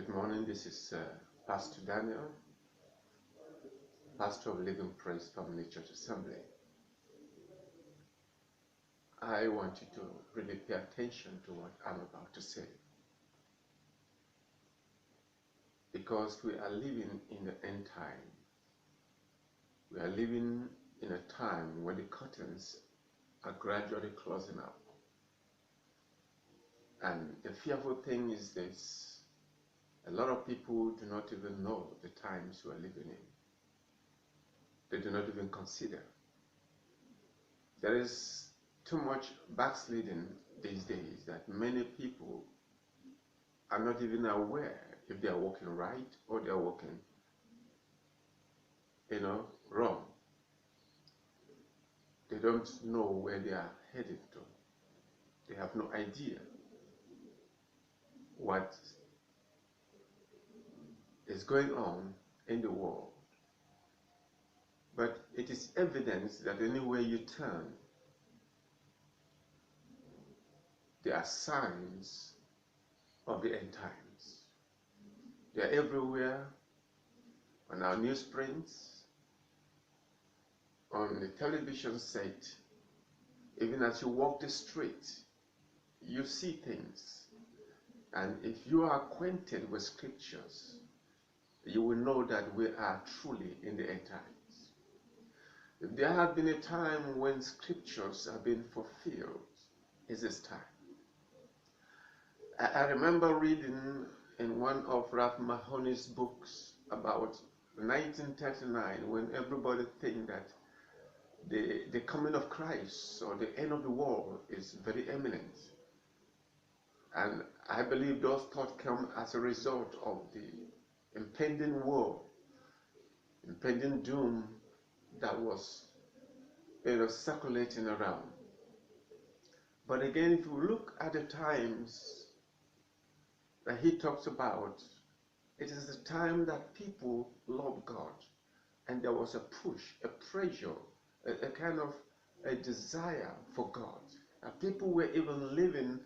Good morning. This is Pastor Daniel, pastor of Living Praise Family Church Assembly. I want you to really pay attention to what I'm about to say, because we are living in the end time. We are living in a time when the curtains are gradually closing up. And the fearful thing is this: a lot of people do not even know the times we are living in. They do not even consider. There is too much backsliding these days that many people are not even aware if they are walking right or they are walking, wrong. They don't know where they are headed to. They have no idea what is going on in the world. But it is evidence that anywhere you turn, there are signs of the end times. They are everywhere, on our newsprints, on the television set. Even as you walk the street, you see things. And if you are acquainted with scriptures, you will know that we are truly in the end times. If there had been a time when scriptures have been fulfilled, it's this time. I remember reading in one of Ralph Mahoney's books about 1939, when everybody think that the coming of Christ or the end of the world is very imminent. And I believe those thoughts come as a result of the impending war, impending doom that was circulating around. But again, if you look at the times that he talks about, it is the time that people love God, and there was a push, a pressure, a kind of a desire for God. And people were even leaving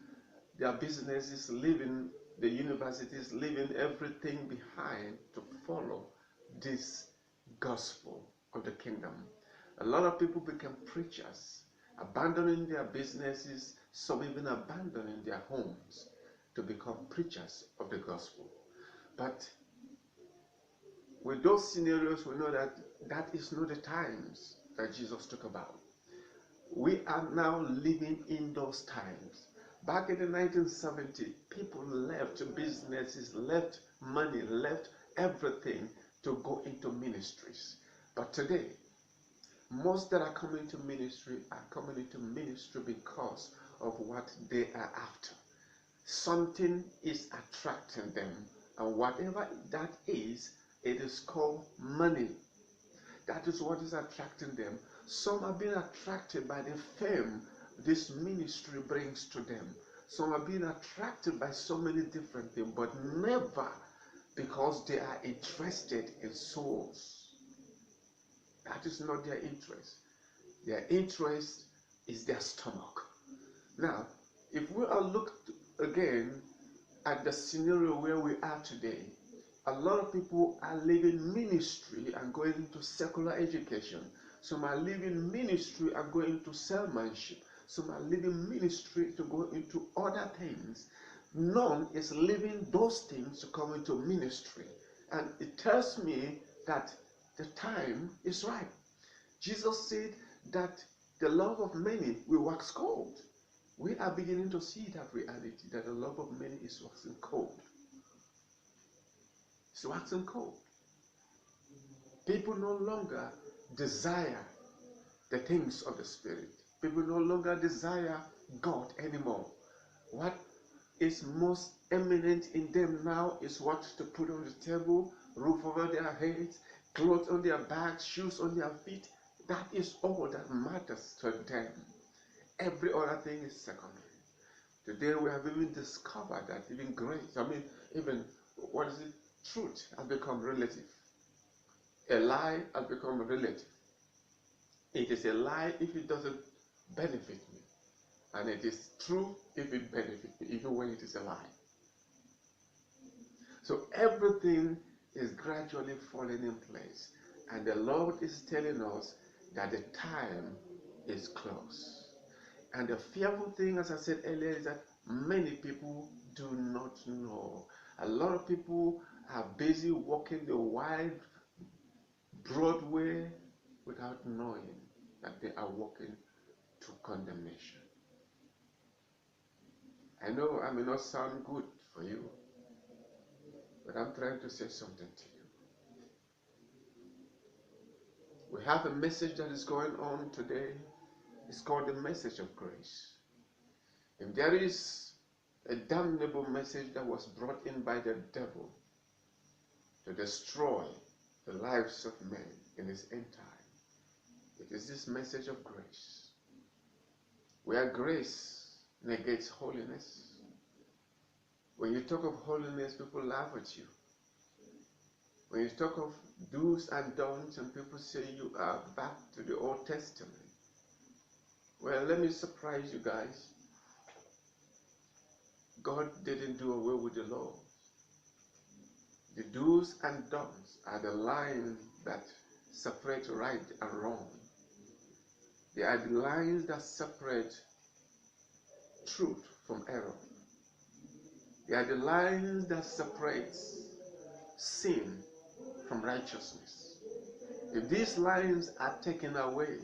their businesses, leaving the universities, leaving everything behind to follow this gospel of the kingdom. A lot of people became preachers, abandoning their businesses, some even abandoning their homes to become preachers of the gospel. But with those scenarios, we know that that is not the times that Jesus talked about. We are now living in those times. Back in the 1970s, people left businesses, left money, left everything to go into ministries. But today, most that are coming into ministry are coming into ministry because of what they are after. Something is attracting them, and whatever that is, it is called money. That is what is attracting them. Some are being attracted by the fame this ministry brings to them. Some are being attracted by so many different things, but never because they are interested in souls. That is not their interest. Their interest is their stomach. Now, if we are looked again at the scenario where we are today, a lot of people are leaving ministry and going into secular education. Some are leaving ministry and going into salesmanship. Some are leaving ministry to go into other things. None is leaving those things to come into ministry. And it tells me that the time is right. Jesus said that the love of many will wax cold. We are beginning to see that reality, that the love of many is waxing cold. It's waxing cold. People no longer desire the things of the Spirit. People no longer desire God anymore. What is most eminent in them now is what to put on the table, roof over their heads, clothes on their backs, shoes on their feet. That is all that matters to them. Every other thing is secondary. Today we have even discovered that even grace, truth has become relative. A lie has become relative. It is a lie if it doesn't benefit me, and it is true if it benefits me, even when it is a lie. So everything is gradually falling in place. And the Lord is telling us that the time is close. And the fearful thing, as I said earlier, is that many people do not know. A lot of people are busy walking the wide, broad way without knowing that they are walking to condemnation. I know I may not sound good for you, but I'm trying to say something to you. We have a message that is going on today. It's called the message of grace. If there is a damnable message that was brought in by the devil to destroy the lives of men in his end time, it is this message of grace, where grace negates holiness. When you talk of holiness, people laugh at you. When you talk of do's and don'ts, and people say you are back to the Old Testament. Well, let me surprise you guys. God didn't do away with the law. The do's and don'ts are the lines that separate right and wrong. They are the lines that separate truth from error. They are the lines that separate sin from righteousness. If these lines are taken away,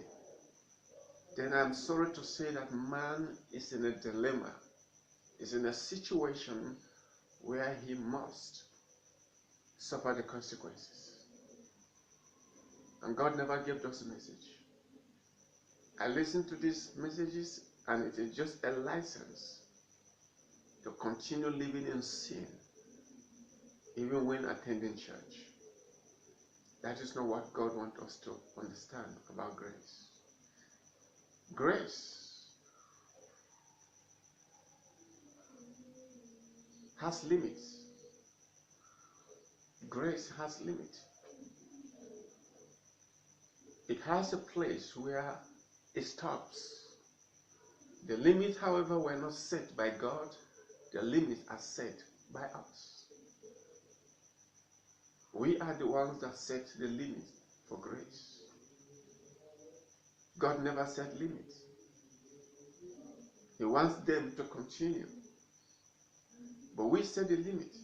then I'm sorry to say that man is in a dilemma, is in a situation where he must suffer the consequences. And God never gave us a message. I listen to these messages and it is just a license to continue living in sin, even when attending church. That is not what God wants us to understand about grace. Grace has limits. Grace has limits. It has a place where it stops. The limits, however, were not set by God. The limits are set by us. We are the ones that set the limits for grace. God never set limits. He wants them to continue. But we set the limit.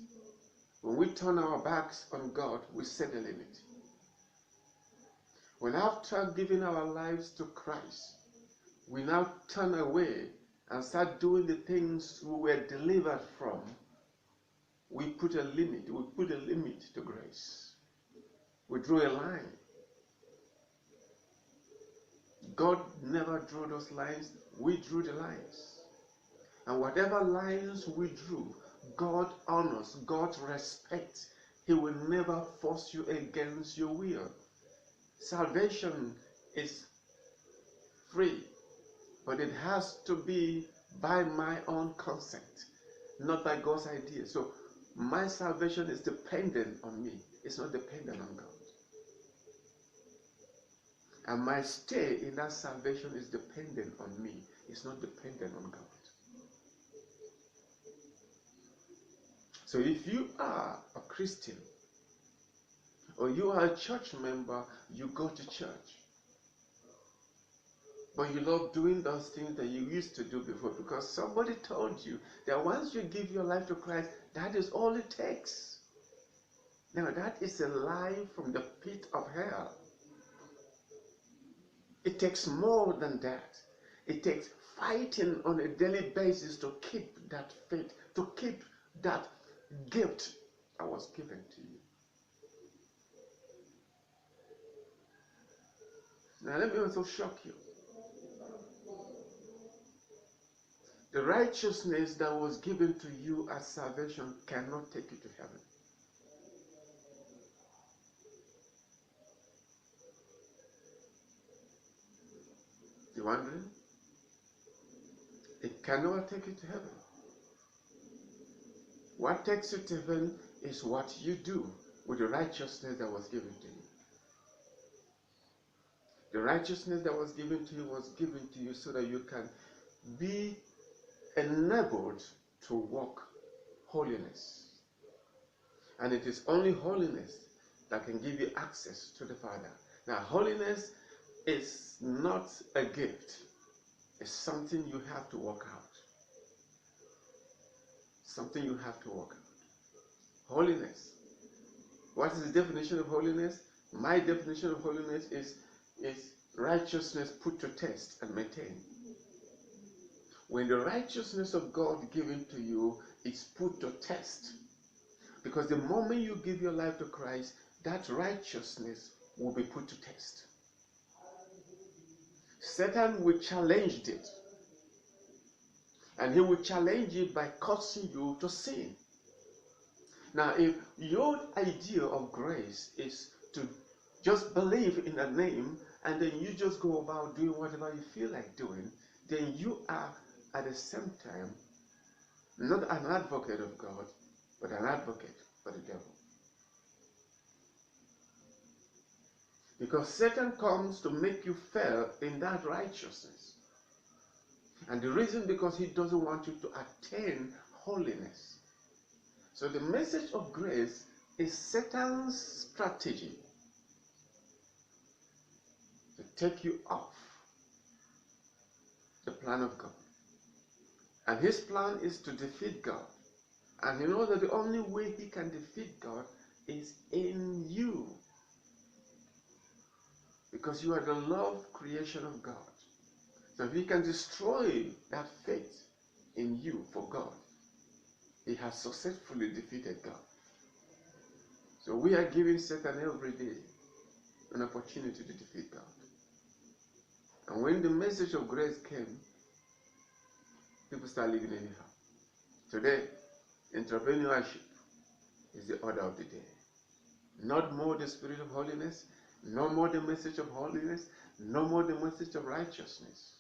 When we turn our backs on God, we set the limit. When after giving our lives to Christ, we now turn away and start doing the things we were delivered from, we put a limit. We put a limit to grace. We drew a line. God never drew those lines. We drew the lines. And whatever lines we drew, God honors, God respects. He will never force you against your will. Salvation is free, but it has to be by my own consent, not by God's idea. So my salvation is dependent on me. It's not dependent on God. And my stay in that salvation is dependent on me. It's not dependent on God. So if you are a Christian, or you are a church member, you go to church, but you love doing those things that you used to do before because somebody told you that once you give your life to Christ, that is all it takes. Now that is a lie from the pit of hell. It takes more than that. It takes fighting on a daily basis to keep that faith, to keep that gift that was given to you. Now let me also shock you. The righteousness that was given to you as salvation cannot take you to heaven. You wondering? It cannot take you to heaven. What takes you to heaven is what you do with the righteousness that was given to you. The righteousness that was given to you so that you can be enabled to walk holiness. And it is only holiness that can give you access to the Father. Now, holiness is not a gift. It's something you have to work out. Something you have to work out. Holiness. What is the definition of holiness? My definition of holiness is righteousness put to test and maintained. When the righteousness of God given to you is put to test, because the moment you give your life to Christ, that righteousness will be put to test. Satan will challenge it, and he will challenge it by causing you to sin. Now, if your idea of grace is to just believe in a name and then you just go about doing whatever you feel like doing, then you are at the same time not an advocate of God, but an advocate for the devil. Because Satan comes to make you fail in that righteousness. And the reason, because he doesn't want you to attain holiness. So the message of grace is Satan's strategy to take you off the plan of God. And his plan is to defeat God. And you know that the only way he can defeat God is in you. Because you are the loved creation of God. So if he can destroy that faith in you for God, he has successfully defeated God. So we are giving Satan every day an opportunity to defeat God. And when the message of grace came, people start living anyhow. Today, entrepreneurship is the order of the day. Not more the spirit of holiness, no more the message of holiness, no more the message of righteousness.